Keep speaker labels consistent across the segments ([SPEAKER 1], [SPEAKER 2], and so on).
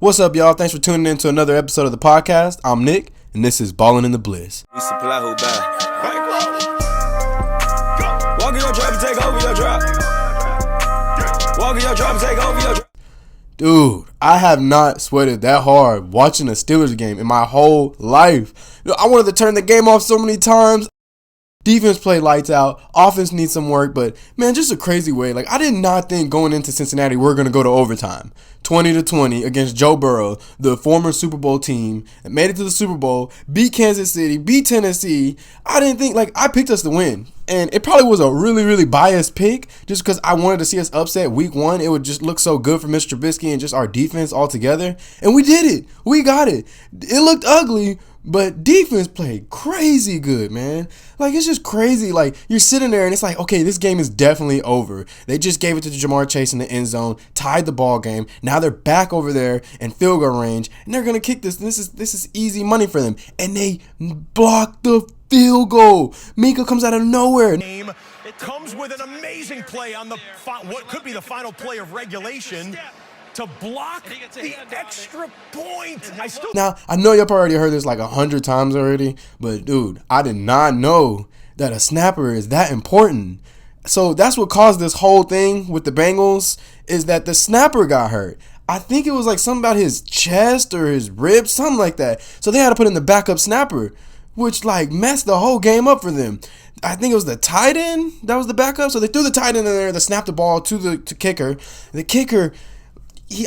[SPEAKER 1] What's up, y'all? Thanks for tuning in to another episode of the podcast. I'm Nick, and this is Ballin in the Blitz.
[SPEAKER 2] We supply who buy. Walk in your drop and take over your drop. Walk in your drop and take over your drop.
[SPEAKER 1] Dude, I have not sweated that hard watching a Steelers game in my whole life. I wanted to turn the game off so many times. Defense played lights out. Offense needs some work, but man, just a crazy way. I did not think going into Cincinnati we're going to go to overtime. 20-20 against Joe Burrow, the former Super Bowl team that made it to the Super Bowl, beat Kansas City, beat Tennessee. I didn't think, I picked us to win. And it probably was a really, really biased pick just because I wanted to see us upset week one. It would just look so good for Mitch Trubisky and just our defense altogether. And we did it. We got it. It looked ugly, but defense played crazy good, man. It's just crazy. You're sitting there and it's okay, this game is definitely over. They just gave it to Jamar Chase in the end zone, tied the ball game. Now they're back over there in field goal range, and they're going to kick this. This is easy money for them. And they blocked the field goal. Minkah comes out of nowhere.
[SPEAKER 3] It comes with an amazing play on what could be the final play of regulation to block the extra point.
[SPEAKER 1] Now, I know y'all already heard this 100 times already, but dude, I did not know that a snapper is that important. So that's what caused this whole thing with the Bengals, is that the snapper got hurt. I think it was something about his chest or his ribs, something like that. So they had to put in the backup snapper, which messed the whole game up for them. I think it was the tight end that was the backup. So they threw the tight end in there, they snapped the ball to the kicker. The kicker,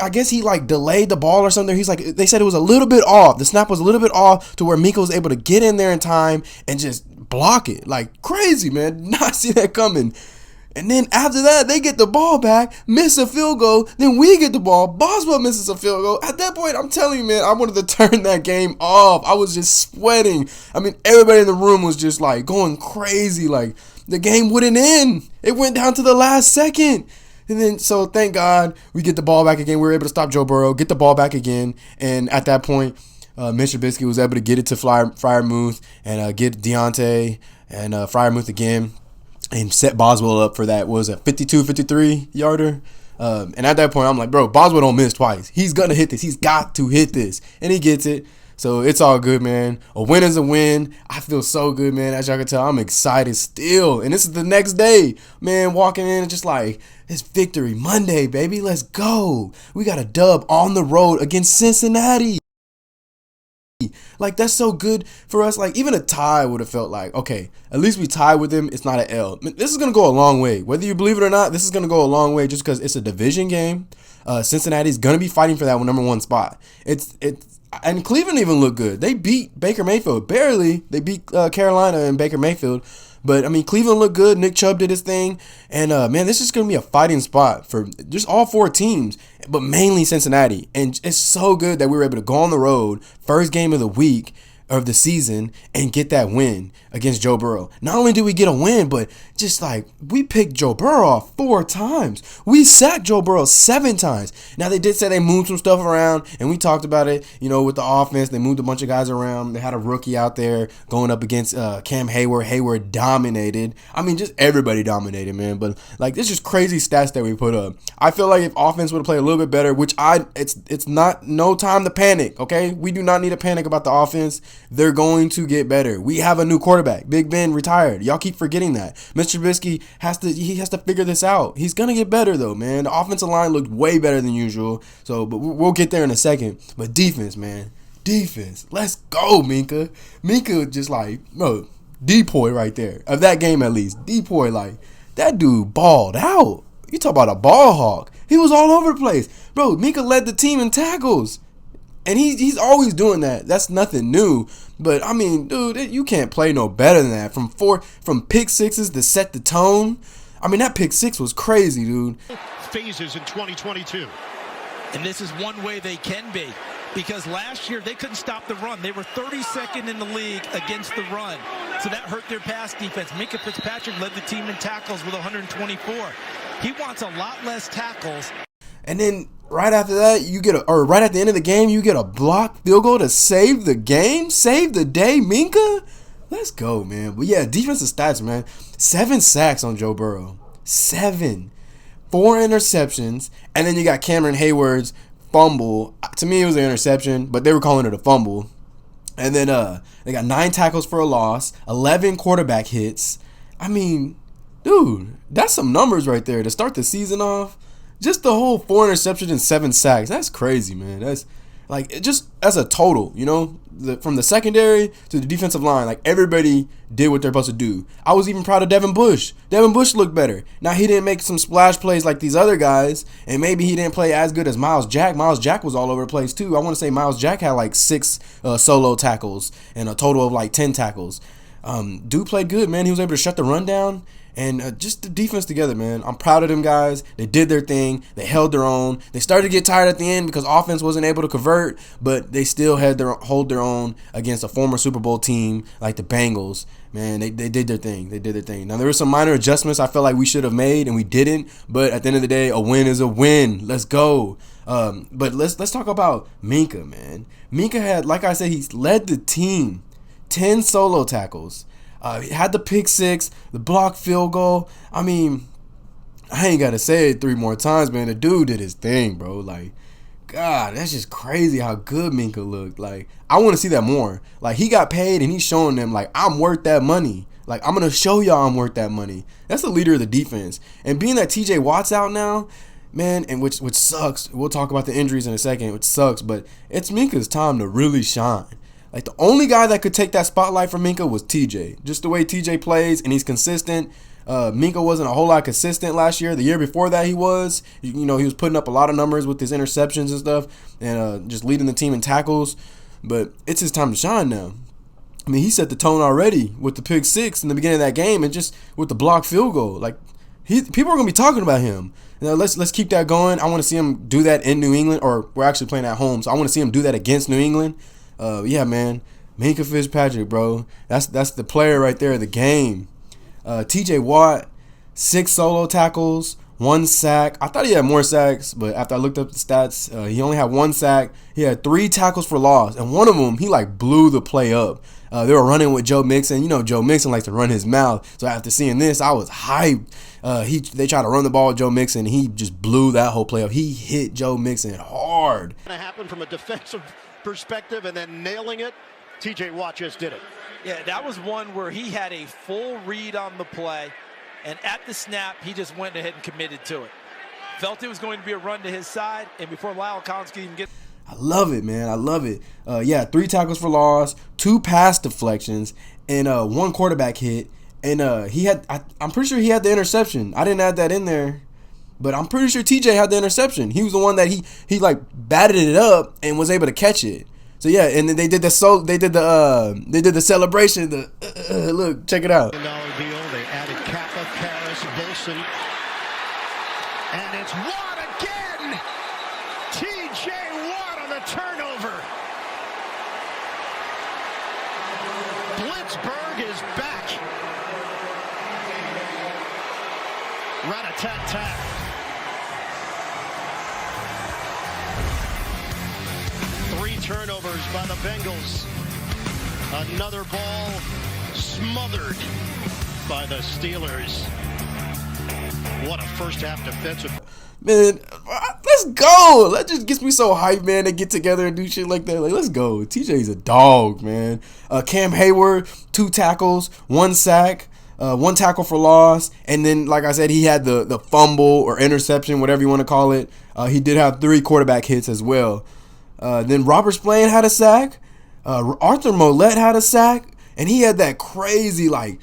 [SPEAKER 1] I guess he delayed the ball or something. They said it was a little bit off. The snap was a little bit off to where Minkah was able to get in there in time and just block it. Crazy, man. Did not see that coming. And then after that, they get the ball back, miss a field goal. Then we get the ball. Boswell misses a field goal. At that point, I'm telling you, man, I wanted to turn that game off. I was just sweating. I mean, everybody in the room was just going crazy. The game wouldn't end. It went down to the last second. And then, so thank God we get the ball back again. We were able to stop Joe Burrow, get the ball back again. And at that point, Mitch Trubisky was able to get it to Freiermuth and get Diontae and Freiermuth again and set Boswell up for that, 52-53 yarder. And at that point, I'm like, bro, Boswell don't miss twice. He's going to hit this. He's got to hit this. And he gets it. So it's all good, man. A win is a win. I feel so good, man. As y'all can tell, I'm excited still. And this is the next day, man, walking in just it's Victory Monday, baby. Let's go. We got a dub on the road against Cincinnati. That's so good for us. Even a tie would have felt okay, at least we tied with them. It's not an L. This is going to go a long way. Whether you believe it or not, this is going to go a long way just because it's a division game. Cincinnati's going to be fighting for that number one spot. And Cleveland even looked good. They beat Baker Mayfield. Barely. They beat Carolina and Baker Mayfield. But, Cleveland looked good. Nick Chubb did his thing. And, man, this is going to be a fighting spot for just all four teams, but mainly Cincinnati. And it's so good that we were able to go on the road, first game of the week of the season, and get that win against Joe Burrow. Not only did we get a win, but just we picked Joe Burrow off 4 times. We sacked Joe Burrow 7 times. Now, they did say they moved some stuff around, and we talked about it, with the offense. They moved a bunch of guys around. They had a rookie out there going up against Cam Hayward. Hayward dominated. Just everybody dominated, man. But, this is crazy stats that we put up. I feel like if offense would have played a little bit better, which it's not no time to panic, okay? We do not need to panic about the offense. They're going to get better. We have a new quarterback. Big Ben retired. Y'all keep forgetting that. Mr. Trubisky has to figure this out. He's going to get better, though, man. The offensive line looked way better than usual. So, but we'll get there in a second. But defense, man. Defense. Let's go, Minkah. Minkah just bro, Depoy right there. Of that game, at least. Depoy, that dude balled out. You talk about a ball hawk. He was all over the place. Bro, Minkah led the team in tackles. And he's always doing that. That's nothing new. But, dude, you can't play no better than that. From pick sixes to set the tone. That pick six was crazy, dude.
[SPEAKER 4] Phases in 2022.
[SPEAKER 5] And this is one way they can be. Because last year they couldn't stop the run. They were 32nd in the league against the run. So that hurt their pass defense. Minkah Fitzpatrick led the team in tackles with 124. He wants a lot less tackles.
[SPEAKER 1] And then right after that, right at the end of the game, you get a blocked field goal to save the game, save the day, Minkah. Let's go, man. But yeah, defensive stats, man. 7 sacks on Joe Burrow. 7. 4 interceptions. And then you got Cameron Hayward's fumble to me, it was an interception, but they were calling it a fumble. And then they got 9 tackles for a loss, 11 quarterback hits. I mean, dude, that's some numbers right there to start the season off. Just the whole 4 interceptions and 7 sacks. That's crazy, man. That's like just as a total, you know, from the secondary to the defensive line, like everybody did what they're supposed to do. I was even proud of Devin Bush. Devin Bush looked better. Now, he didn't make some splash plays like these other guys, and maybe he didn't play as good as Miles Jack. Miles Jack was all over the place too. I want to say Miles Jack had like 6 solo tackles and a total of like 10 tackles. Dude played good, man. He was able to shut the run down. And just the defense together, man. I'm proud of them guys. They did their thing. They held their own. They started to get tired at the end because offense wasn't able to convert, but they still had hold their own against a former Super Bowl team like the Bengals. Man, they did their thing. They did their thing. Now, there were some minor adjustments I felt like we should have made, and we didn't. But at the end of the day, a win is a win. Let's go. But let's talk about Minkah, man. Minkah had, like I said, he's led the team. 10 solo tackles. He had the pick 6, the blocked field goal. I mean, I ain't got to say it 3 more times, man. The dude did his thing, bro. Like, God, that's just crazy how good Minkah looked. Like, I want to see that more. Like, he got paid and he's showing them, like, I'm worth that money. Like, I'm going to show y'all I'm worth that money. That's the leader of the defense. And being that TJ Watt's out now, man, and which sucks. We'll talk about the injuries in a second, which sucks. But it's Minkah's time to really shine. Like, the only guy that could take that spotlight from Minkah was TJ. Just the way TJ plays, and he's consistent. Minkah wasn't a whole lot consistent last year. The year before that, he was. You know, he was putting up a lot of numbers with his interceptions and stuff, and just leading the team in tackles. But it's his time to shine now. I mean, he set the tone already with the pick 6 in the beginning of that game, and just with the blocked field goal. Like, people are gonna be talking about him. Now, let's keep that going. I want to see him do that in New England, or we're actually playing at home, so I want to see him do that against New England. Yeah, man, Minkah Fitzpatrick, bro. That's the player right there of the game. TJ Watt, 6 solo tackles, 1 sack. I thought he had more sacks, but after I looked up the stats, he only had 1 sack. He had 3 tackles for loss, and one of them, he like blew the play up. They were running with Joe Mixon. You know, Joe Mixon likes to run his mouth. So after seeing this, I was hyped. They tried to run the ball with Joe Mixon, and he just blew that whole play up. He hit Joe Mixon hard.
[SPEAKER 4] Going to happen from a defensive perspective and then nailing it. TJ Watt just did it.
[SPEAKER 5] Yeah, that was one where he had a full read on the play, and at the snap, he just went ahead and committed to it. Felt it was going to be a run to his side, and before Lyle Collins could even get...
[SPEAKER 1] I love it, man. I love it. Yeah, 3 tackles for loss, 2 pass deflections, and 1 quarterback hit. And I'm pretty sure he had the interception. I didn't add that in there, but I'm pretty sure TJ had the interception. He was the one that he like batted it up and was able to catch it. So yeah, and then they did the celebration. Look, check it out.
[SPEAKER 4] $1 deal. They added Kappa, Karras, Wilson, and it's Watt again. TJ Watt on the turnover. Blitzburg is back. Rat-a-tat-tat. Turnovers by the Bengals. Another ball smothered by the Steelers. What a first half defensive.
[SPEAKER 1] Man, let's go. That just gets me so hyped, man. They get together and do shit like that. Like, let's go. TJ's a dog, man. Cam Hayward, 2 tackles, 1 sack. 1 tackle for loss, and then, like I said, he had the fumble or interception, whatever you want to call it. He did have 3 quarterback hits as well. Then Robert Spillane had a sack. Arthur Mollett had a sack, and he had that crazy the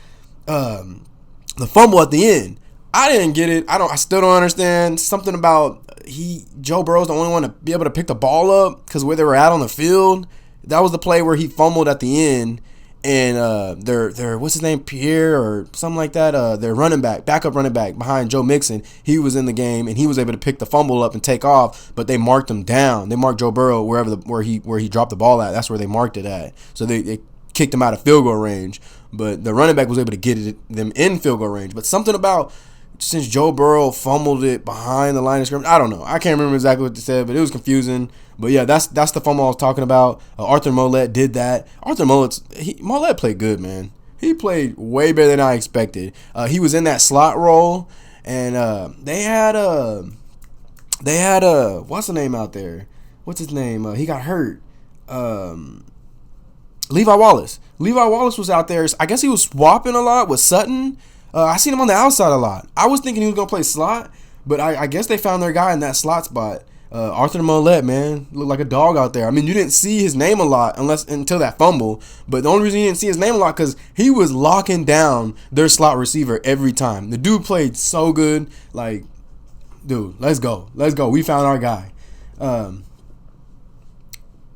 [SPEAKER 1] fumble at the end. I didn't get it. I still don't understand. Something about Joe Burrow's the only one to be able to pick the ball up because where they were at on the field. That was the play where he fumbled at the end, and their what's his name, Pierre or something like that. Their backup running back behind Joe Mixon, he was in the game and he was able to pick the fumble up and take off, but they marked him down. They marked Joe Burrow where he dropped the ball at. That's where they marked it at. So they kicked him out of field goal range, but the running back was able to get them in field goal range. But something about since Joe Burrow fumbled it behind the line of scrimmage, I don't know. I can't remember exactly what they said, but it was confusing. But yeah, that's the fumble I was talking about. Arthur Mollett did that. Arthur Mollett played good, man. He played way better than I expected. He was in that slot role, and they had what's the name out there? what's his name? He got hurt. Levi Wallace. Levi Wallace was out there. I guess he was swapping a lot with Sutton. I seen him on the outside a lot. I was thinking he was going to play slot, but I guess they found their guy in that slot spot. Arthur Mollett, man, looked like a dog out there. I mean, you didn't see his name a lot until that fumble, but the only reason you didn't see his name a lot because he was locking down their slot receiver every time. The dude played so good. Like, dude, let's go. We found our guy.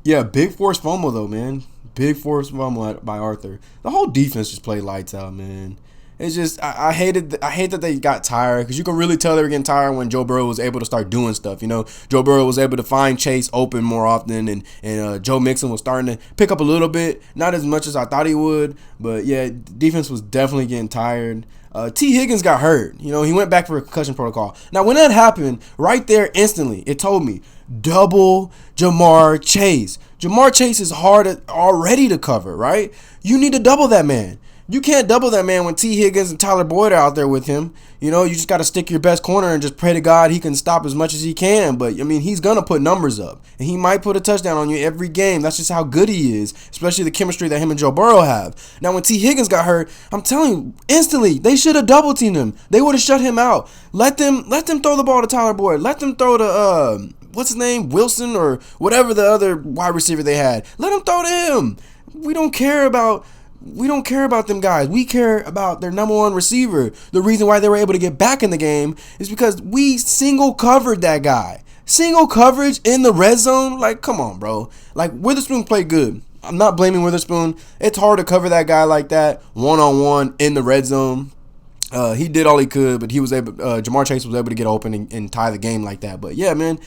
[SPEAKER 1] Yeah, big forced fumble though, man. Big forced fumble by Arthur. The whole defense just played lights out, man. It's just I hate that they got tired because you can really tell they were getting tired when Joe Burrow was able to start doing stuff. You know, Joe Burrow was able to find Chase open more often, and Joe Mixon was starting to pick up a little bit, not as much as I thought he would, but yeah, defense was definitely getting tired. T. Higgins got hurt. You know, he went back for a concussion protocol. Now, when that happened, right there instantly, it told me double Jamar Chase. Jamar Chase is hard already to cover, right? You need to double that man. You can't double that man when T. Higgins and Tyler Boyd are out there with him. You know, you just got to stick your best corner and just pray to God he can stop as much as he can. But, I mean, he's going to put numbers up. And he might put a touchdown on you every game. That's just how good he is, especially the chemistry that him and Joe Burrow have. Now, when T. Higgins got hurt, I'm telling you, instantly, they should have double-teamed him. They would have shut him out. Let them throw the ball to Tyler Boyd. Let them throw to, what's his name, Wilson or whatever the other wide receiver they had. Let them throw to him. We don't care about them guys. We care about their number one receiver. The reason why they were able to get back in the game is because we single covered that guy. Single coverage in the red zone? Like, come on, bro. Like, Witherspoon played good. I'm not blaming Witherspoon. It's hard to cover that guy like that one-on-one in the red zone. He did all he could, but he was able. Jamar Chase was able to get open and tie the game like that. But, yeah, man,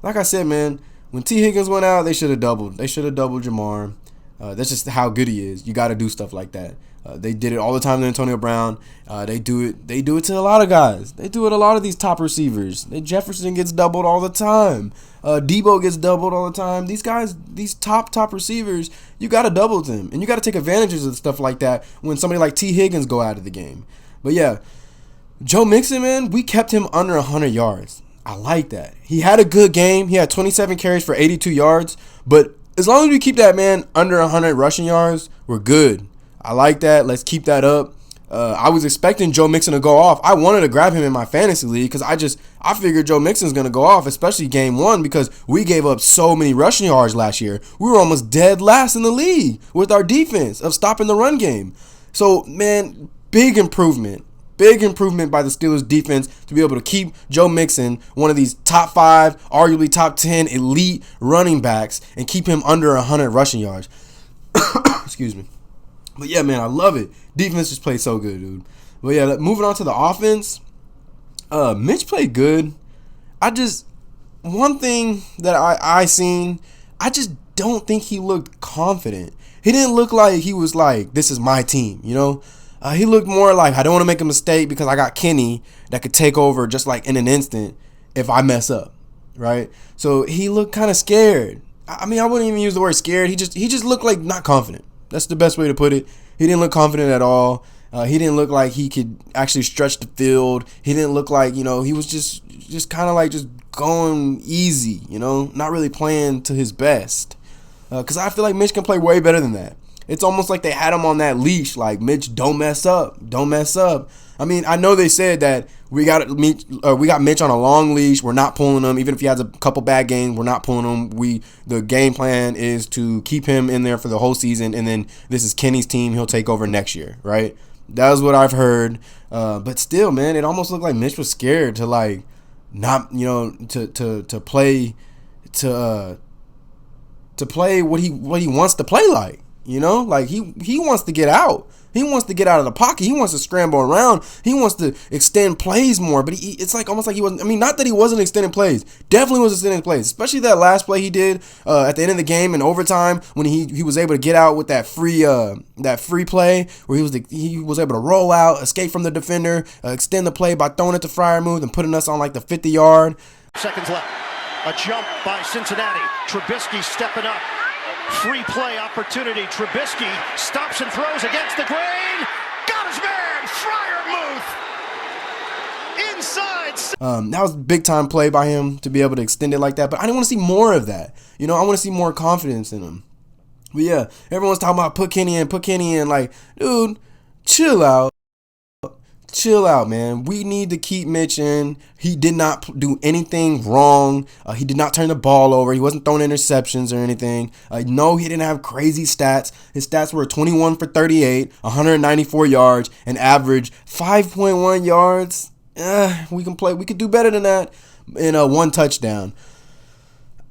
[SPEAKER 1] like I said, man, when T. Higgins went out, they should have doubled. They should have doubled Jamar. That's just how good he is. You got to do stuff like that. They did it all the time to Antonio Brown. They do it to a lot of guys. They do it to a lot of these top receivers. Jefferson gets doubled all the time. Debo gets doubled all the time. These guys, these top receivers, you got to double them. And you got to take advantages of stuff like that when somebody like T. Higgins go out of the game. But yeah, Joe Mixon, man, we kept him under 100 yards. I like that. He had a good game. He had 27 carries for 82 yards. But as long as we keep that man under 100 rushing yards, we're good. I like that. Let's keep that up. I was expecting Joe Mixon to go off. I wanted to grab him in my fantasy league because I figured Joe Mixon's going to go off, especially game one, because we gave up so many rushing yards last year. We were almost dead last in the league with our defense of stopping the run game. So, man, big improvement. Big improvement by the Steelers defense to be able to keep Joe Mixon, one of these top 5, arguably top 10 elite running backs, and keep him under 100 rushing yards. Excuse me. But yeah, man, I love it. Defense just played so good, dude. But yeah, moving on to the offense. Mitch played good. One thing that I seen, I just don't think he looked confident. He didn't look like he was like, this is my team, you know? He looked more like, I don't want to make a mistake because I got Kenny that could take over just like in an instant if I mess up, right? So he looked kind of scared. I mean, I wouldn't even use the word scared. He just looked like not confident. That's the best way to put it. He didn't look confident at all. He didn't look like he could actually stretch the field. He didn't look like, you know, he was just kind of like just going easy, you know, not really playing to his best. Because I feel like Mitch can play way better than that. It's almost like they had him on that leash, like, Mitch, don't mess up. Don't mess up. I mean, I know they said that we got Mitch on a long leash. We're not pulling him. Even if he has a couple bad games, we're not pulling him. The game plan is to keep him in there for the whole season, and then this is Kenny's team. He'll take over next year, right? That was what I've heard. But still, man, it almost looked like Mitch was scared to, like, not, you know, to play what he wants to play like. You know, like he wants to get out. He wants to get out of the pocket. He wants to scramble around. He wants to extend plays more. But it's like almost like he wasn't. I mean, not that he wasn't extending plays. Definitely was extending plays. Especially that last play he did at the end of the game in overtime when he was able to get out with that free play where he was able to roll out, escape from the defender, extend the play by throwing it to Freiermuth and putting us on like the 50-yard.
[SPEAKER 4] Seconds left. A jump by Cincinnati. Trubisky stepping up. Free play opportunity. Trubisky stops and throws against the grain. Got his man. Freiermuth inside.
[SPEAKER 1] That was a big time play by him to be able to extend it like that. But I didn't want to see more of that. I want to see more confidence in him. But yeah, everyone's talking about put Kenny in. Like, dude, chill out. Chill out, man. We need to keep Mitch in. He did not do anything wrong. He did not turn the ball over. He wasn't throwing interceptions or anything. No, he didn't have crazy stats. His stats were 21 for 38, 194 yards, and average 5.1 yards. We could do better than that in one touchdown.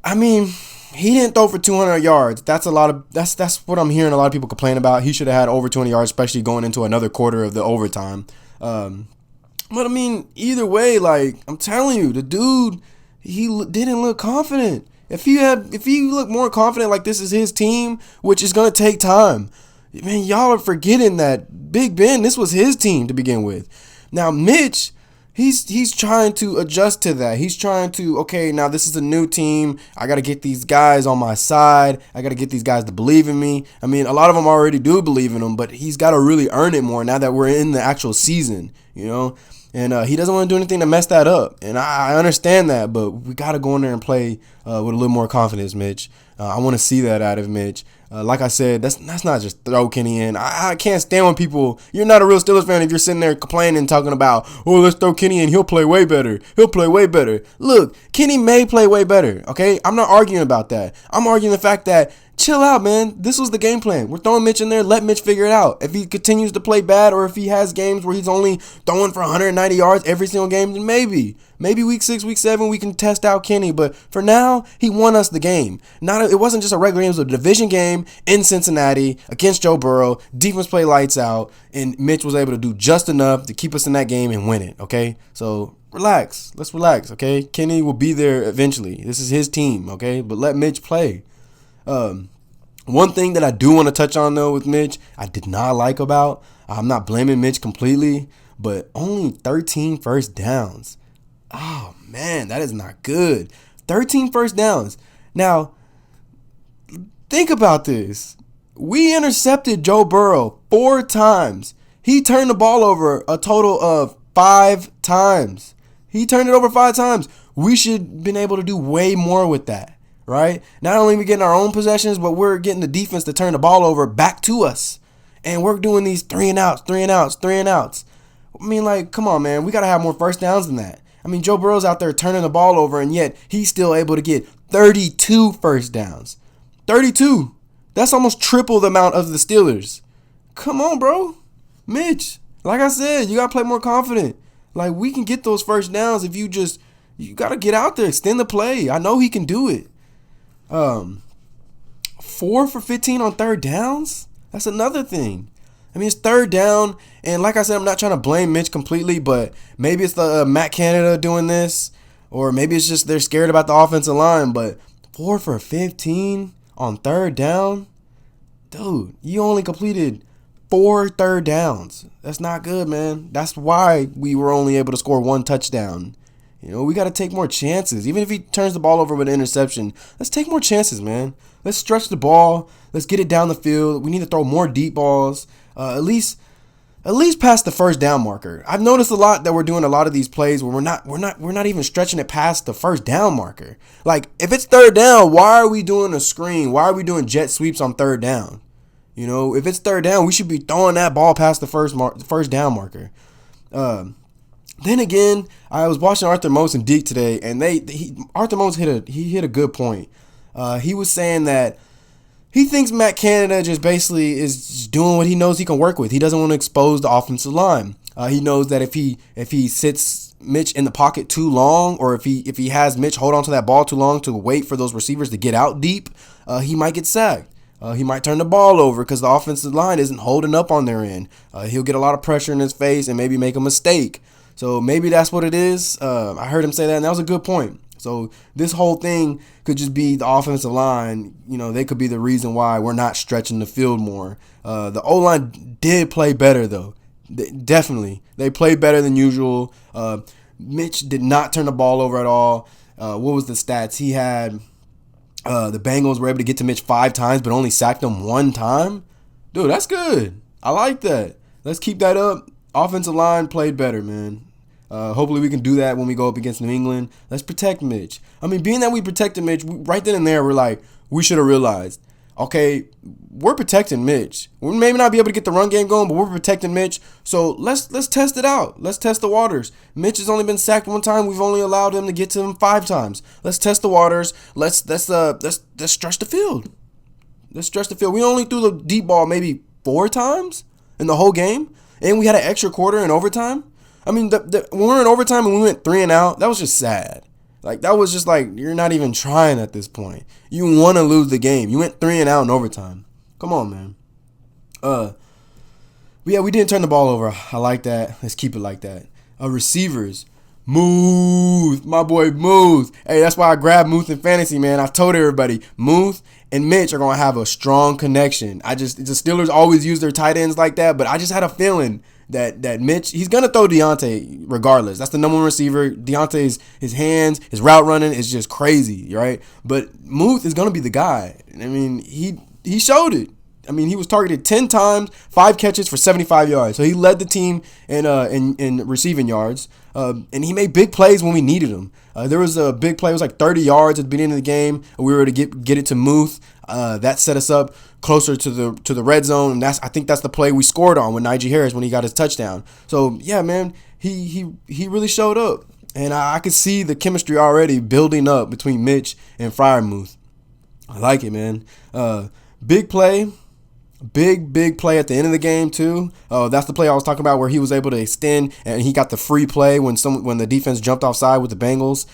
[SPEAKER 1] I mean, he didn't throw for 200 yards. That's what I'm hearing a lot of people complain about. He should have had over 200 yards, especially going into another quarter of the overtime. But I mean, either way, like, I'm telling you, the dude, he didn't look confident. If he looked more confident, like this is his team, which is gonna take time, man, y'all are forgetting that Big Ben, this was his team to begin with. Now Mitch, he's trying to adjust to that. He's trying to, okay, now this is a new team. I got to get these guys on my side. I got to get these guys to believe in me. I mean, a lot of them already do believe in him, but he's got to really earn it more now that we're in the actual season, And he doesn't want to do anything to mess that up. And I understand that, but we got to go in there and play with a little more confidence, Mitch. I want to see that out of Mitch. Like I said, that's not just throw Kenny in. I can't stand when people, you're not a real Steelers fan if you're sitting there complaining and talking about, oh, let's throw Kenny in. He'll play way better. Look, Kenny may play way better, okay? I'm not arguing about that. I'm arguing the fact that, chill out, man. This was the game plan. We're throwing Mitch in there. Let Mitch figure it out. If he continues to play bad or if he has games where he's only throwing for 190 yards every single game, then maybe week 6, week 7, we can test out Kenny. But for now, he won us the game. It wasn't just a regular game. It was a division game in Cincinnati against Joe Burrow. Defense play lights out, and Mitch was able to do just enough to keep us in that game and win it, okay? So relax. Let's relax, okay? Kenny will be there eventually. This is his team, okay? But let Mitch play. One thing that I do want to touch on, though, with Mitch, I did not like about, I'm not blaming Mitch completely, but only 13 first downs. Oh, man, that is not good. 13 first downs. Now, think about this. We intercepted Joe Burrow 4 times. He turned the ball over a total of 5 times. He turned it over 5 times. We should have been able to do way more with that. Right? Not only are we getting our own possessions, but we're getting the defense to turn the ball over back to us. And we're doing these 3 and outs. I mean, like, come on, man. We got to have more first downs than that. I mean, Joe Burrow's out there turning the ball over, and yet he's still able to get 32 first downs. 32. That's almost triple the amount of the Steelers. Come on, bro. Mitch, like I said, you got to play more confident. Like, we can get those first downs if you got to get out there, extend the play. I know he can do it. 4 for 15 on third downs? That's another thing. I mean, it's third down, and like I said, I'm not trying to blame Mitch completely, but maybe it's the Matt Canada doing this, or maybe it's just they're scared about the offensive line, but 4 for 15 on third down? Dude, you only completed 4 third downs. That's not good, man. That's why we were only able to score 1 touchdown. We got to take more chances. Even if he turns the ball over with an interception, let's take more chances, man. Let's stretch the ball. Let's get it down the field. We need to throw more deep balls. At least past the first down marker. I've noticed a lot that we're doing a lot of these plays where we're not even stretching it past the first down marker. Like, if it's third down, why are we doing a screen? Why are we doing jet sweeps on third down? If it's third down, we should be throwing that ball past the first down marker. Then again, I was watching Arthur Moats and Deke today, and Arthur Moats hit a good point. He was saying that he thinks Matt Canada just basically is just doing what he knows he can work with. He doesn't want to expose the offensive line. He knows that if he sits Mitch in the pocket too long, or if he has Mitch hold on to that ball too long to wait for those receivers to get out deep, he might get sacked. He might turn the ball over because the offensive line isn't holding up on their end. He'll get a lot of pressure in his face and maybe make a mistake. So maybe that's what it is. I heard him say that, and that was a good point. So this whole thing could just be the offensive line. They could be the reason why we're not stretching the field more. The O-line did play better, though. Definitely. They played better than usual. Mitch did not turn the ball over at all. What was the stats? He had the Bengals were able to get to Mitch 5 times, but only sacked him 1 time. Dude, that's good. I like that. Let's keep that up. Offensive line played better, man. Hopefully we can do that when we go up against New England. Let's protect Mitch. I mean, being that we protected Mitch, right then and there, we're like, we should have realized, okay, we're protecting Mitch. We may not be able to get the run game going, but we're protecting Mitch. So let's test it out. Let's test the waters. Mitch has only been sacked 1 time. We've only allowed him to get to him 5 times. Let's test the waters. Let's stretch the field. Let's stretch the field. We only threw the deep ball maybe 4 times in the whole game, and we had an extra quarter in overtime. I mean, when we were in overtime and we went 3 and out, that was just sad. Like, that was just like, you're not even trying at this point. You want to lose the game. You went 3 and out in overtime. Come on, man. But yeah, we didn't turn the ball over. I like that. Let's keep it like that. Receivers. Muth. My boy Muth. Hey, that's why I grabbed Muth in fantasy, man. I told everybody, Muth and Mitch are going to have a strong connection. The Steelers always use their tight ends like that, but I just had a feeling that Mitch, he's going to throw Diontae regardless. That's the number 1 receiver. Diontae's, his hands, his route running is just crazy, right? But Muth is going to be the guy. I mean, he showed it. I mean, he was targeted 10 times, 5 catches for 75 yards. So he led the team in receiving yards. And he made big plays when we needed him. There was a big play. It was like 30 yards at the beginning of the game. We were to get it to Muth. That set us up closer to the red zone. And I think that's the play we scored on with Najee Harris when he got his touchdown. So, yeah, man, he really showed up. And I could see the chemistry already building up between Mitch and Freiermuth. I like it, man. Big play. Big play at the end of the game too. That's the play I was talking about where he was able to extend and he got the free play when the defense jumped offside with the Bengals.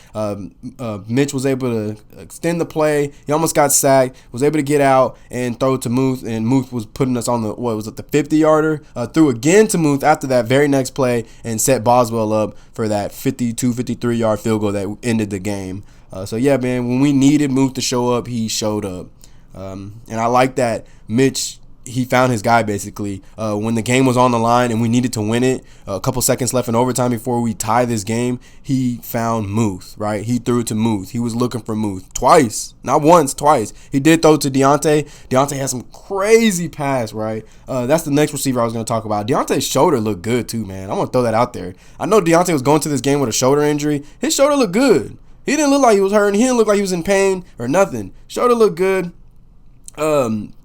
[SPEAKER 1] Mitch was able to extend the play. He almost got sacked. Was able to get out and throw it to Muth, and Muth was putting us on the 50-yarder. Threw again to Muth after that very next play and set Boswell up for that 53-yard field goal that ended the game. So yeah, man, when we needed Muth to show up, he showed up. And I like that Mitch, he found his guy basically. When the game was on the line and we needed to win it, a couple seconds left in overtime before we tie this game, he found Muth, right? He threw to Muth. He was looking for Muth twice, not once, twice. He did throw to Diontae. Diontae had some crazy pass, right? That's the next receiver I was going to talk about. Diontae's shoulder looked good too, man. I'm going to throw that out there. I know Diontae was going to this game with a shoulder injury. His shoulder looked good. He didn't look like he was hurting. He didn't look like he was in pain or nothing. Shoulder looked good.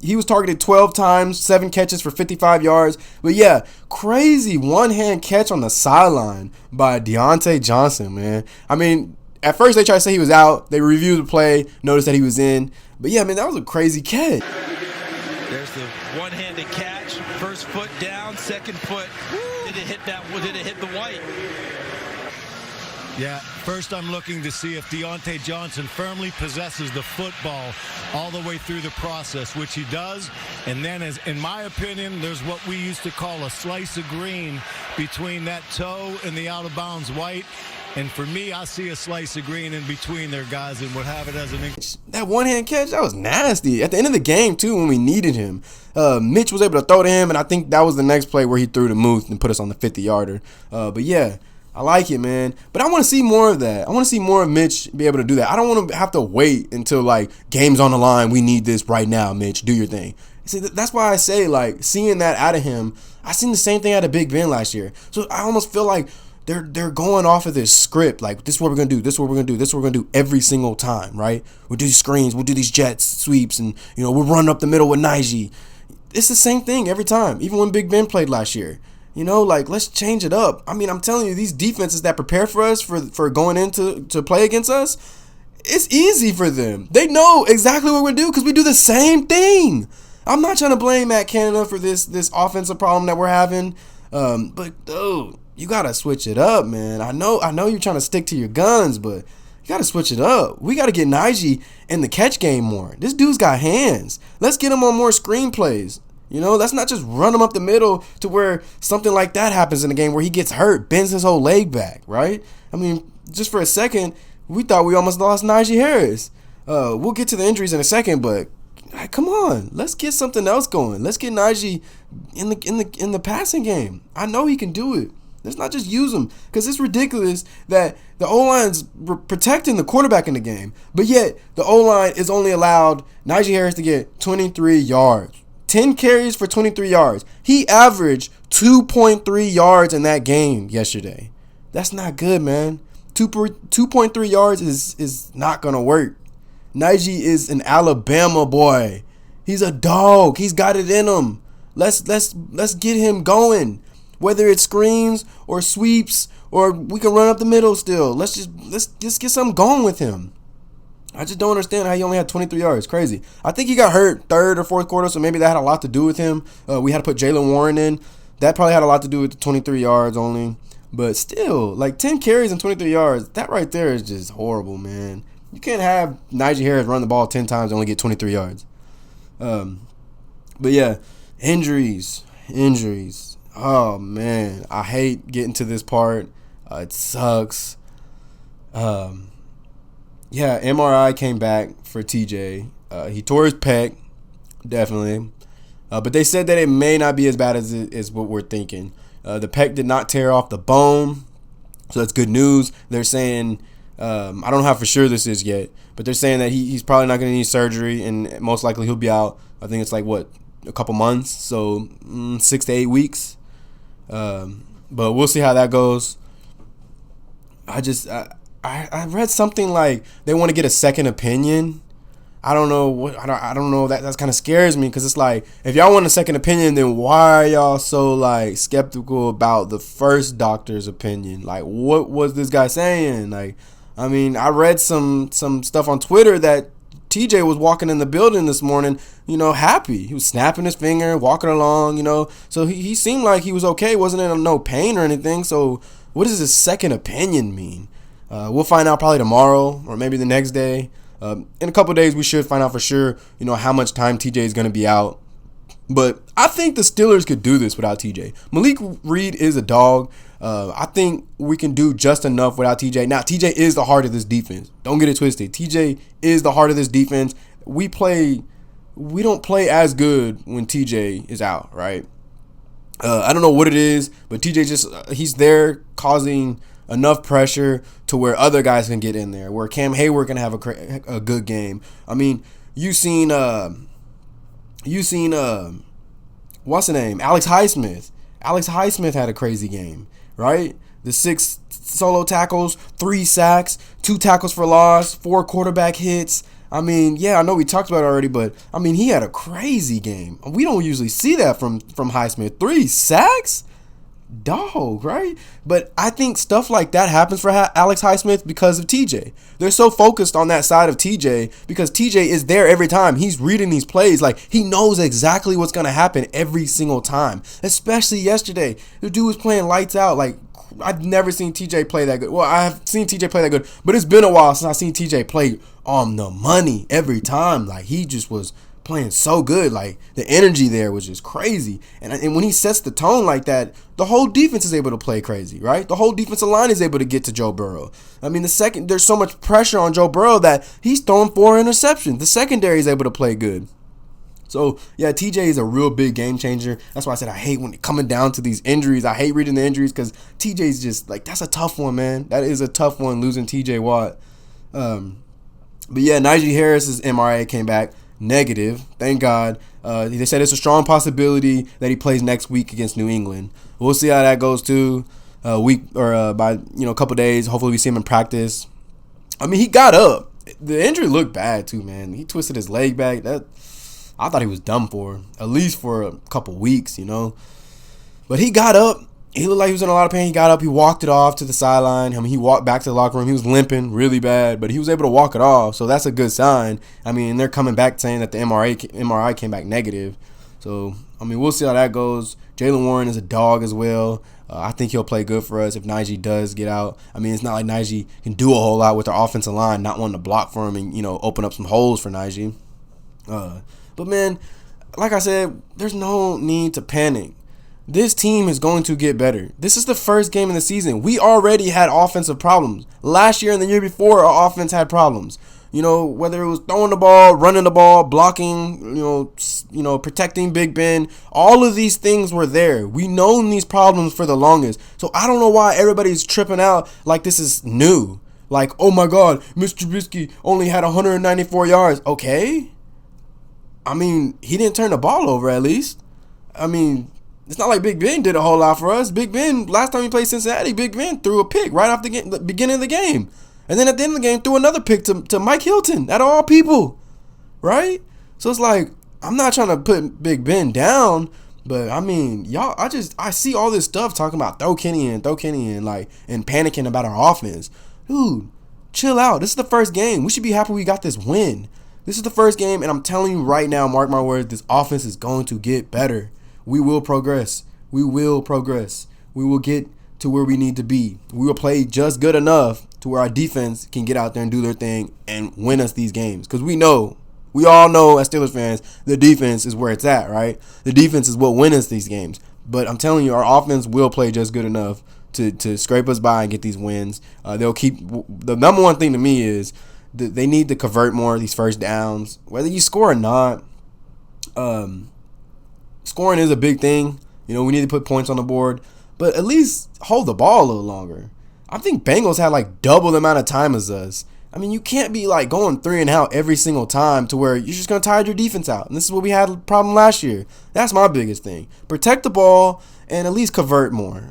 [SPEAKER 1] He was targeted 12 times, 7 catches for 55 yards. But yeah, crazy one-hand catch on the sideline by Diontae Johnson, man. I mean, at first they tried to say he was out. They reviewed the play, noticed that he was in. But yeah, man, that was a crazy catch.
[SPEAKER 5] There's the one-handed catch. First foot down, second foot. Did it hit the white?
[SPEAKER 4] Yeah, first I'm looking to see if Diontae Johnson firmly possesses the football all the way through the process, which he does. And then, as in my opinion, there's what we used to call a slice of green between that toe and the out-of-bounds white. And for me, I see a slice of green in between there, guys, and would have it as an...
[SPEAKER 1] That one-hand catch, that was nasty. At the end of the game, too, when we needed him, Mitch was able to throw to him, and I think that was the next play where he threw to Muth and put us on the 50-yarder. But yeah, I like it, man. But I want to see more of that. I want to see more of Mitch be able to do that. I don't want to have to wait until, like, game's on the line. We need this right now, Mitch. Do your thing. See, that's why I say, like, seeing that out of him, I seen the same thing out of Big Ben last year. So I almost feel like they're going off of this script. Like, this is what we're going to do. This is what we're going to do. This is what we're going to do every single time, right? We'll do these screens. We'll do these jet sweeps. And, you know, we'll run up the middle with Najee. It's the same thing every time, even when Big Ben played last year. You know, like, let's change it up. I mean, I'm telling you, these defenses that prepare for us for going into to play against us, it's easy for them. They know exactly what we're going to do because we do the same thing. I'm not trying to blame Matt Canada for this offensive problem that we're having. But, dude, you got to switch it up, man. I know you're trying to stick to your guns, but you got to switch it up. We got to get Najee in the catch game more. This dude's got hands. Let's get him on more screenplays. You know, let's not just run him up the middle to where something like that happens in the game where he gets hurt, bends his whole leg back, right? I mean, just for a second, we thought we almost lost Najee Harris. We'll get to the injuries in a second, but come on, let's get something else going. Let's get Najee in the passing game. I know he can do it. Let's not just use him, because it's ridiculous that the O-line's protecting the quarterback in the game, but yet the O-line is only allowed Najee Harris to get 23 yards. 10 carries for 23 yards. He averaged 2.3 yards in that game yesterday. That's not good, man. 2.3 yards is not going to work. Najee is an Alabama boy. He's a dog. He's got it in him. Let's get him going. Whether it's screens or sweeps or we can run up the middle still. Let's just get something going with him. I just don't understand how he only had 23 yards. Crazy. I think he got hurt third or fourth quarter, so maybe that had a lot to do with him. We had to put Jaylen Warren in. That probably had a lot to do with the 23 yards only. But still, like 10 carries and 23 yards, that right there is just horrible, man. You can't have Najee Harris run the ball 10 times and only get 23 yards. But yeah, injuries. Oh, man. I hate getting to this part. It sucks. Yeah, MRI came back for TJ. He tore his pec, definitely. But they said that it may not be as bad as what we're thinking. The pec did not tear off the bone, so that's good news. They're saying, I don't know how for sure this is yet, but they're saying that he's probably not going to need surgery, and most likely he'll be out. I think it's like, a couple months, so 6 to 8 weeks. But we'll see how that goes. I read something like they want to get a second opinion. I don't know. I don't know. That kind of scares me because it's like, if y'all want a second opinion, then why are y'all so like skeptical about the first doctor's opinion? Like, what was this guy saying? Like, I mean, I read some stuff on Twitter that TJ was walking in the building this morning, happy. He was snapping his finger, walking along, So he seemed like he was okay. Wasn't in no pain or anything. So what does this second opinion mean? We'll find out probably tomorrow or maybe the next day. In a couple of days, we should find out for sure, how much time TJ is going to be out. But I think the Steelers could do this without TJ. Malik Reed is a dog. I think we can do just enough without TJ. Now, TJ is the heart of this defense. Don't get it twisted. TJ is the heart of this defense. We don't play as good when TJ is out, right? I don't know what it is, but TJ he's there causing enough pressure to where other guys can get in there, where Cam Hayward can have a good game. I mean, you seen what's the name? Alex Highsmith. Alex Highsmith had a crazy game, right? The 6 solo tackles, 3 sacks, 2 tackles for loss, 4 quarterback hits. I mean, yeah, I know we talked about it already, but I mean, he had a crazy game. We don't usually see that from Highsmith. 3 sacks? Dog, right? But I think stuff like that happens for Alex Highsmith because of TJ. They're so focused on that side of TJ because TJ is there every time. He's reading these plays. Like, he knows exactly what's going to happen every single time. Especially yesterday. The dude was playing lights out. Like, I've never seen TJ play that good. Well, I've seen TJ play that good, but it's been a while since I've seen TJ play on the money every time. Like, he just was playing so good. Like, the energy there was just crazy. And when he sets the tone like that, the whole defense is able to play crazy, right? The whole defensive line is able to get to Joe Burrow. I mean, there's so much pressure on Joe Burrow that he's throwing 4 interceptions. The secondary is able to play good. So, yeah, TJ is a real big game changer. That's why I said I hate when it coming down to these injuries. I hate reading the injuries because TJ's just, like, that's a tough one, man. That is a tough one, losing TJ Watt. But, yeah, Najee Harris's MRI came back negative. Thank God. They said it's a strong possibility that he plays next week against New England. We'll see how that goes too. By a couple days. Hopefully we see him in practice. I mean, he got up. The injury looked bad too, man. He twisted his leg back. I thought he was done for, at least for a couple weeks, But he got up. He looked like he was in a lot of pain. He got up. He walked it off to the sideline. I mean, he walked back to the locker room. He was limping really bad, but he was able to walk it off. So that's a good sign. I mean, they're coming back saying that the MRI came back negative. So, I mean, we'll see how that goes. Jaylen Warren is a dog as well. I think he'll play good for us if Najee does get out. I mean, it's not like Najee can do a whole lot with our offensive line, not wanting to block for him and, open up some holes for Najee. But, man, like I said, there's no need to panic. This team is going to get better. This is the first game of the season. We already had offensive problems. Last year and the year before, our offense had problems. Whether it was throwing the ball, running the ball, blocking, protecting Big Ben. All of these things were there. We known these problems for the longest. So I don't know why everybody's tripping out like this is new. Like, oh my God, Mitch Trubisky only had 194 yards. Okay. I mean, he didn't turn the ball over at least. I mean, It's not like Big Ben did a whole lot for us. Big Ben, last time he played Cincinnati, Big Ben threw a pick right off the beginning of the game. And then at the end of the game, threw another pick to Mike Hilton, out of all people. Right? So it's like, I'm not trying to put Big Ben down, but I mean, y'all, I see all this stuff talking about throw Kenny in, like, and panicking about our offense. Dude, chill out. This is the first game. We should be happy we got this win. This is the first game, and I'm telling you right now, mark my words, this offense is going to get better. We will progress. We will progress. We will get to where we need to be. We will play just good enough to where our defense can get out there and do their thing and win us these games. Because we all know as Steelers fans, the defense is where it's at, right? The defense is what wins us these games. But I'm telling you, our offense will play just good enough to scrape us by and get these wins. They'll keep the number one thing to me is they need to convert more of these first downs, whether you score or not. Scoring is a big thing. We need to put points on the board, but at least hold the ball a little longer. I think Bengals had like double the amount of time as us. I mean, you can't be like going 3 and out every single time to where you're just going to tire your defense out. And this is what we had a problem last year. That's my biggest thing. Protect the ball and at least convert more.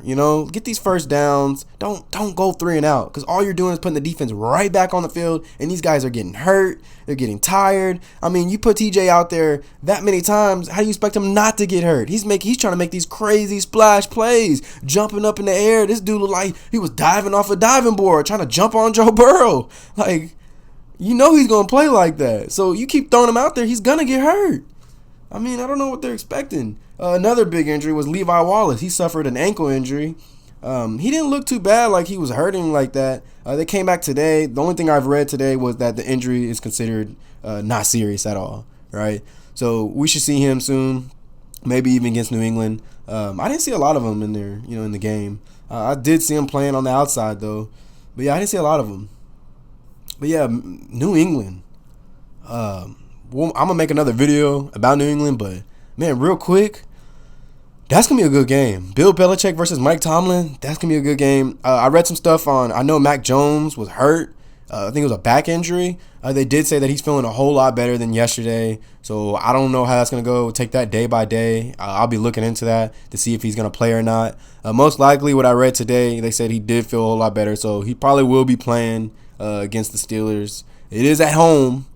[SPEAKER 1] Get these first downs. Don't go 3 and out, because all you're doing is putting the defense right back on the field, and these guys are getting hurt. They're getting tired. I mean, you put TJ out there that many times, how do you expect him not to get hurt? He's trying to make these crazy splash plays, jumping up in the air. This dude looked like he was diving off a diving board, trying to jump on Joe Burrow. Like, he's going to play like that. So you keep throwing him out there, he's going to get hurt. I mean, I don't know what they're expecting. Another big injury was Levi Wallace. He suffered an ankle injury. He didn't look too bad, like he was hurting like that. They came back today. The only thing I've read today was that the injury is considered not serious at all, right? So we should see him soon, maybe even against New England. I didn't see a lot of them in there, in the game. I did see him playing on the outside, though. But, yeah, I didn't see a lot of them. But, yeah, New England. I'm going to make another video about New England, but, man, real quick, that's going to be a good game. Bill Belichick versus Mike Tomlin, that's going to be a good game. I read some stuff I know Mac Jones was hurt. I think it was a back injury. They did say that he's feeling a whole lot better than yesterday. So I don't know how that's going to go. Take that day by day. I'll be looking into that to see if he's going to play or not. Most likely what I read today, they said he did feel a whole lot better. So he probably will be playing against the Steelers. It is at home.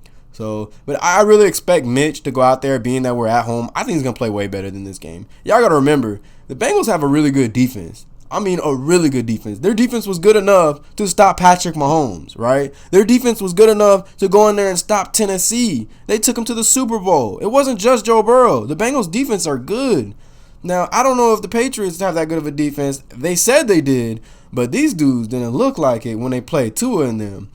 [SPEAKER 1] But I really expect Mitch to go out there, being that we're at home. I think he's going to play way better than this game. Y'all got to remember, the Bengals have a really good defense. I mean, a really good defense. Their defense was good enough to stop Patrick Mahomes, right? Their defense was good enough to go in there and stop Tennessee. They took them to the Super Bowl. It wasn't just Joe Burrow. The Bengals' defense are good. Now, I don't know if the Patriots have that good of a defense. They said they did, but these dudes didn't look like it when they played Tua in them.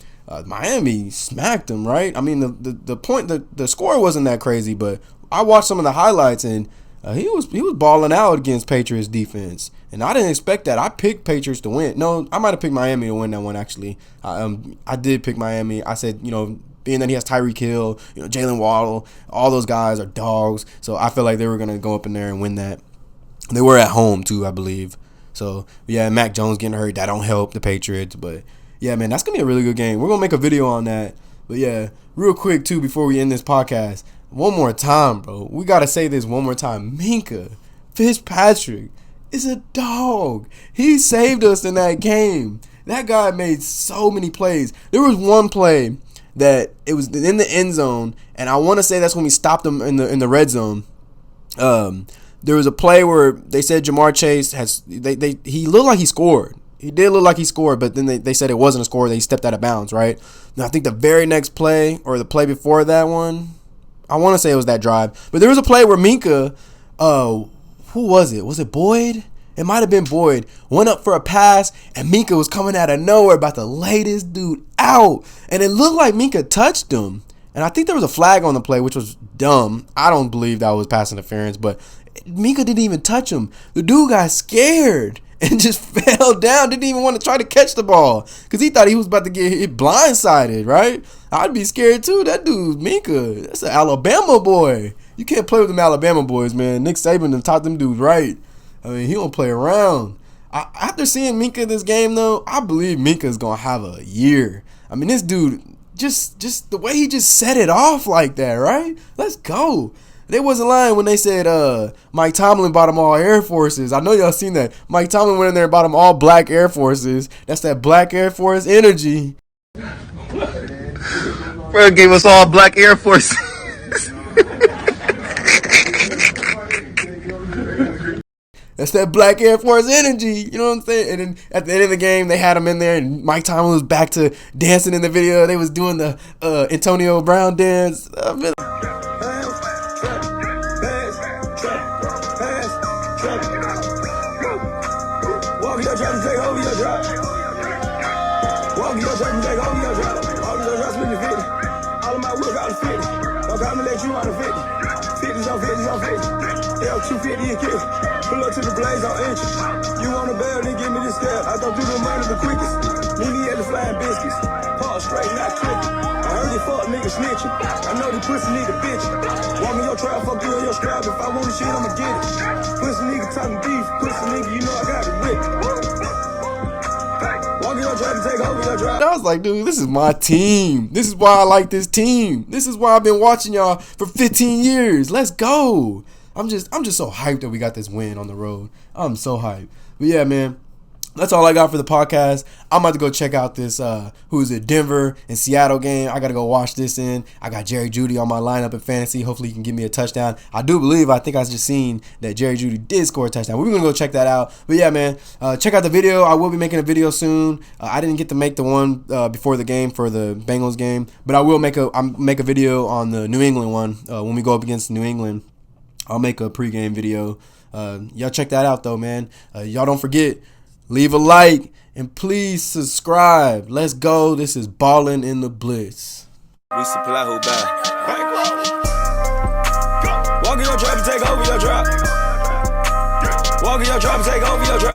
[SPEAKER 1] Miami smacked them, right? I mean, the score wasn't that crazy, but I watched some of the highlights, and he was balling out against Patriots defense, and I didn't expect that. I picked Patriots to win. No, I might have picked Miami to win that one, actually. I did pick Miami. I said, being that he has Tyreek Hill, Jalen Waddle, all those guys are dogs, so I feel like they were going to go up in there and win that. They were at home, too, I believe. So, yeah, Mac Jones getting hurt, that don't help the Patriots, but yeah, man, that's going to be a really good game. We're going to make a video on that. But, yeah, real quick, too, before we end this podcast, one more time, bro. We got to say this one more time. Minkah Fitzpatrick is a dog. He saved us in that game. That guy made so many plays. There was one play that it was in the end zone, and I want to say that's when we stopped him in the red zone. There was a play where they said Jamar Chase he looked like he scored. He did look like he scored, but then they said it wasn't a score. They stepped out of bounds, right? Now, I think the very next play, or the play before that one, I want to say it was that drive. But there was a play where Minkah, who was it? Was it Boyd? It might have been Boyd. Went up for a pass, and Minkah was coming out of nowhere about to lay this dude out. And it looked like Minkah touched him. And I think there was a flag on the play, which was dumb. I don't believe that was pass interference, but Minkah didn't even touch him. The dude got scared and just fell down, didn't even want to try to catch the ball because he thought he was about to get hit blindsided, right? I'd be scared too. That dude, Minkah, that's an Alabama boy. You can't play with them Alabama boys, man. Nick Saban done taught them dudes right. I mean, he don't play around. After seeing Minkah this game, though, I believe Minkah's going to have a year. I mean, this dude, just the way he just set it off like that, right? Let's go. They wasn't lying when they said Mike Tomlin bought them all Air Forces. I know y'all seen that. Mike Tomlin went in there and bought them all black Air Forces. That's that black Air Force energy.
[SPEAKER 6] Bro gave us all black Air Force.
[SPEAKER 1] That's that black Air Force energy. You know what I'm saying? And then at the end of the game, they had him in there, and Mike Tomlin was back to dancing in the video. They was doing the Antonio Brown dance.
[SPEAKER 2] Pull up to the blaze on entry. You want a bell, then give me this step. I don't do the money the quickest. Meet me at the Flying Biscuits. Paul straight, not cricket. I heard you fuck niggas snitching. I know the pussy need a bitch. Walk me your trap, fuck you on your scrap. If I want the shit, I'ma get it. Pussy nigga talking beef. Pussy nigga, you know I got it with. Walk your trap and take over your trap.
[SPEAKER 1] I was like, dude, this is my team. This is why I like this team. This is why I've been watching y'all for 15 years. Let's go. I'm just so hyped that we got this win on the road. I'm so hyped. But yeah, man, that's all I got for the podcast. I'm about to go check out this Denver and Seattle game. I got to go watch this in. I got Jerry Jeudy on my lineup in fantasy. Hopefully he can give me a touchdown. I think I just seen that Jerry Jeudy did score a touchdown. We're going to go check that out. But yeah, man, check out the video. I will be making a video soon. I didn't get to make the one before the game for the Bengals game, but I will make a video on the New England one when we go up against New England. I'll make a pregame video. Y'all check that out, though, man. Y'all don't forget, leave a like, and please subscribe. Let's go. This is Ballin in the Blitz.
[SPEAKER 2] We supply who buy. Walk in your trap and take over your drop. Walk in your trap and take over your drop.